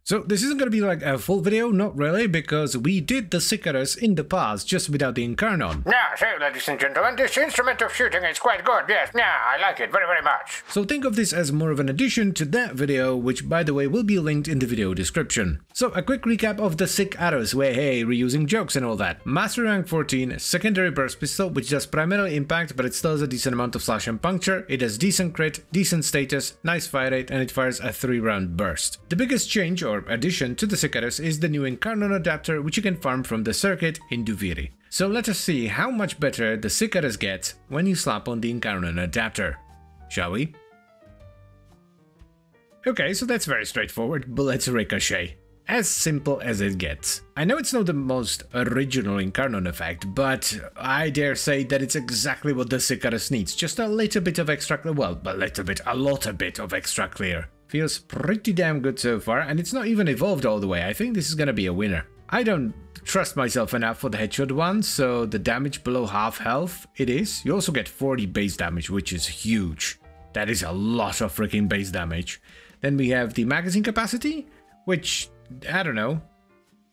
So this isn't going to be like a full video, not really, because we did the Sicarus in the past just without the Incarnon. Now, so ladies and gentlemen, this instrument of shooting is quite good, yes, I like it very, very much. So think of this as more of an addition to that video, which by the way will be linked in the video description. So a quick recap of the Sicarus, where hey, reusing jokes and all that. Mastery rank 14, secondary burst pistol, which does primarily impact, but it still has a decent amount of slash and puncture. It has decent crit, decent status, nice fire rate, and it fires a 3-round burst. The biggest change or addition to the Sicarus is the new Incarnon adapter, which you can farm from the circuit in Duviri. So let us see how much better the Sicarus gets when you slap on the Incarnon adapter, shall we? Okay, so that's very straightforward, bullets ricochet. As simple as it gets. I know it's not the most original Incarnon effect, but I dare say that it's exactly what the Sicarus needs. Just a little bit of extra, well, a lot of extra clear. Feels pretty damn good so far, and it's not even evolved all the way. I think this is gonna be a winner. I don't trust myself enough for the headshot one, so the damage below half health, it is. You also get 40 base damage, which is huge. That is a lot of freaking base damage. Then we have the magazine capacity, which, I don't know,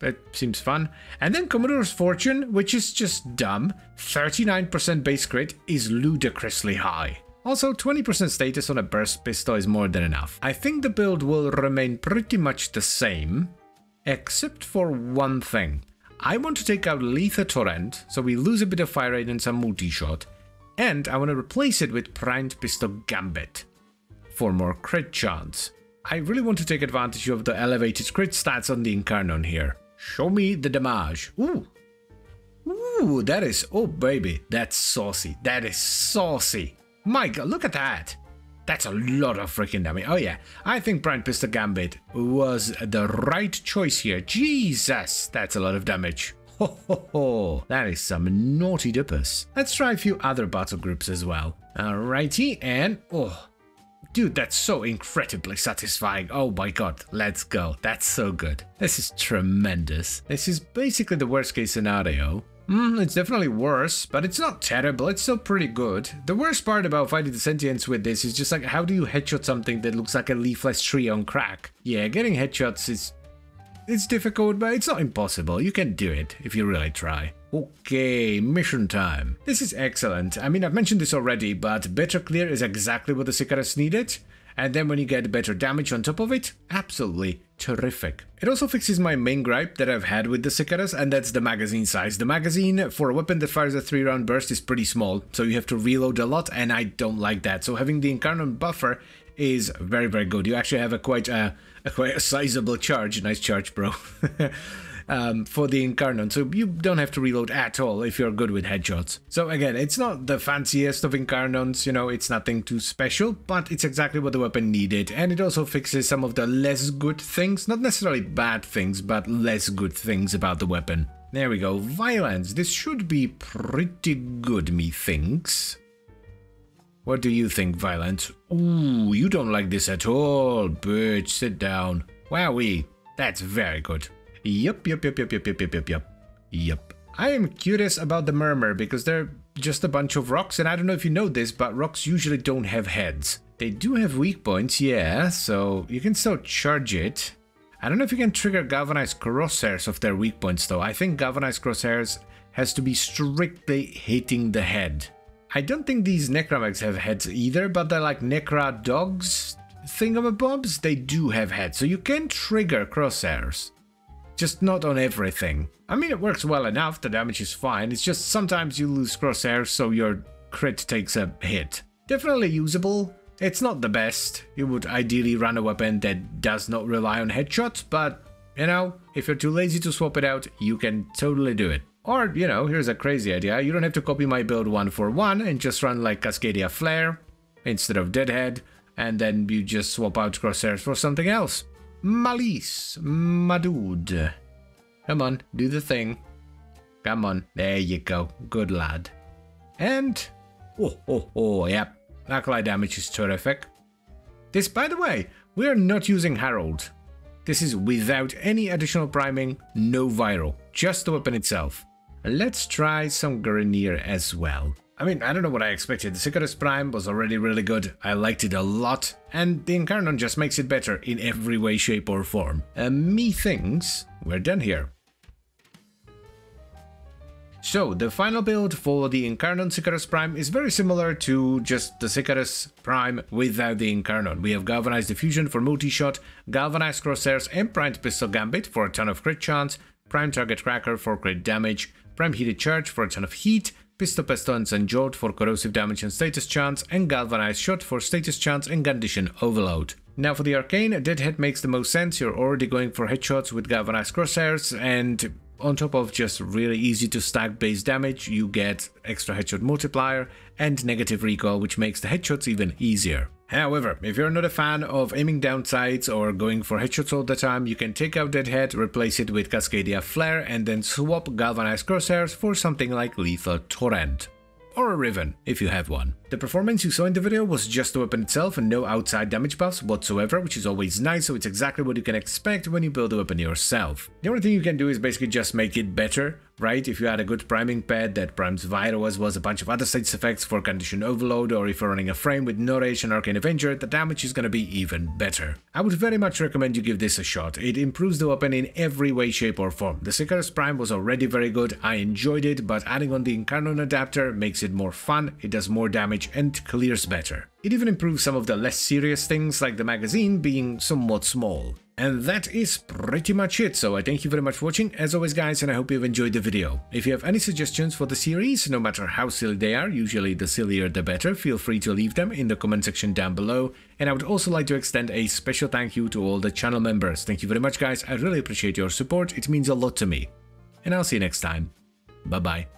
it seems fun. And then Commodore's Fortune, which is just dumb. 39% base crit is ludicrously high. Also, 20% status on a burst pistol is more than enough. I think the build will remain pretty much the same, except for one thing. I want to take out Lethal Torrent, so we lose a bit of fire rate and some multi-shot, and I want to replace it with Primed Pistol Gambit for more crit chance. I really want to take advantage of the elevated crit stats on the Incarnon here. Show me the damage. Ooh, that is, oh baby, that's saucy. That is saucy. My god, look at that. That's a lot of freaking damage. Oh yeah, I think Primed Pistol Gambit was the right choice here. Jesus, that's a lot of damage. Ho ho ho, that is some naughty dippers. Let's try a few other battle groups as well. Alrighty, and oh, dude, that's so incredibly satisfying. Oh my god, let's go. That's so good. This is tremendous. This is basically the worst case scenario. It's definitely worse, but it's not terrible, it's still pretty good. The worst part about fighting the sentients with this is just like, how do you headshot something that looks like a leafless tree on crack? Yeah, getting headshots is... it's difficult, but it's not impossible. You can do it if you really try. Okay, mission time. This is excellent. I mean, I've mentioned this already, but better clear is exactly what the Sicarus needed. And then when you get better damage on top of it, absolutely terrific. It also fixes my main gripe that I've had with the Sicarus, and that's the magazine size. The magazine for a weapon that fires a 3-round burst is pretty small, so you have to reload a lot, and I don't like that. So having the Incarnon buffer is very, very good. You actually have a quite a sizable charge. Nice charge, bro. For the Incarnon, so you don't have to reload at all if you're good with headshots. So again, it's not the fanciest of Incarnons, you know, it's nothing too special, but it's exactly what the weapon needed, and it also fixes some of the less good things, not necessarily bad things, but less good things about the weapon. There we go, violence. This should be pretty good, methinks. What do you think, Violence? Ooh, you don't like this at all, bitch, sit down. Wowee, that's very good. Yup. I am curious about the Murmur because they're just a bunch of rocks, and I don't know if you know this, but rocks usually don't have heads. They do have weak points, yeah, so you can still charge it. I don't know if you can trigger galvanized crosshairs of their weak points though. I think galvanized crosshairs has to be strictly hitting the head. I don't think these Necramags have heads either, but they're like Necra dogs thingamabobs. They do have heads, so you can trigger crosshairs. Just not on everything. I mean, it works well enough, the damage is fine, it's just sometimes you lose crosshairs, so your crit takes a hit. Definitely usable. It's not the best. You would ideally run a weapon that does not rely on headshots, but, you know, if you're too lazy to swap it out, you can totally do it. Or, you know, here's a crazy idea. You don't have to copy my build 1-for-1 and just run like Cascadia Flare instead of Deadhead, and then you just swap out crosshairs for something else. Malice, my dude. Come on, do the thing. Come on, there you go. Good lad. And, yep. Acolyte damage is terrific. This, by the way, we are not using Herald. This is without any additional priming, no viral, just the weapon itself. Let's try some Grineer as well. I mean, I don't know what I expected. The Sicarus Prime was already really good, I liked it a lot, and the Incarnon just makes it better in every way, shape or form. Methinks we're done here. So, the final build for the Incarnon Sicarus Prime is very similar to just the Sicarus Prime without the Incarnon. We have Galvanized Diffusion for multi-shot, Galvanized Crosshairs and Primed Pistol Gambit for a ton of crit chance, Prime Target Cracker for crit damage, Prime Heated Charge for a ton of heat, Pistol Pestilence and Jolt for corrosive damage and status chance, and Galvanized Shot for status chance and condition overload. Now for the Arcane, Deadhead makes the most sense. You're already going for headshots with Galvanized Crosshairs, and on top of just really easy to stack base damage, you get extra headshot multiplier and negative recoil, which makes the headshots even easier. However, if you're not a fan of aiming down sights or going for headshots all the time, you can take out Deadhead, replace it with Cascadia Flare, and then swap Galvanized Crosshairs for something like Lethal Torrent. Or a Riven, if you have one. The performance you saw in the video was just the weapon itself and no outside damage buffs whatsoever, which is always nice, so it's exactly what you can expect when you build a weapon yourself. The only thing you can do is basically just make it better, right? If you had a good priming pad that primes Vital as well as a bunch of other status effects for condition overload, or if you're running a frame with no rage and Arcane Avenger, the damage is gonna be even better. I would very much recommend you give this a shot. It improves the weapon in every way, shape or form. The Sicarus Prime was already very good, I enjoyed it, but adding on the Incarnon adapter makes it more fun, it does more damage and clears better. It even improves some of the less serious things like the magazine being somewhat small. And that is pretty much it, so I thank you very much for watching as always guys, and I hope you've enjoyed the video. If you have any suggestions for the series, no matter how silly they are, usually the sillier the better, feel free to leave them in the comment section down below. And I would also like to extend a special thank you to all the channel members. Thank you very much guys, I really appreciate your support, it means a lot to me. And I'll see you next time. Bye bye.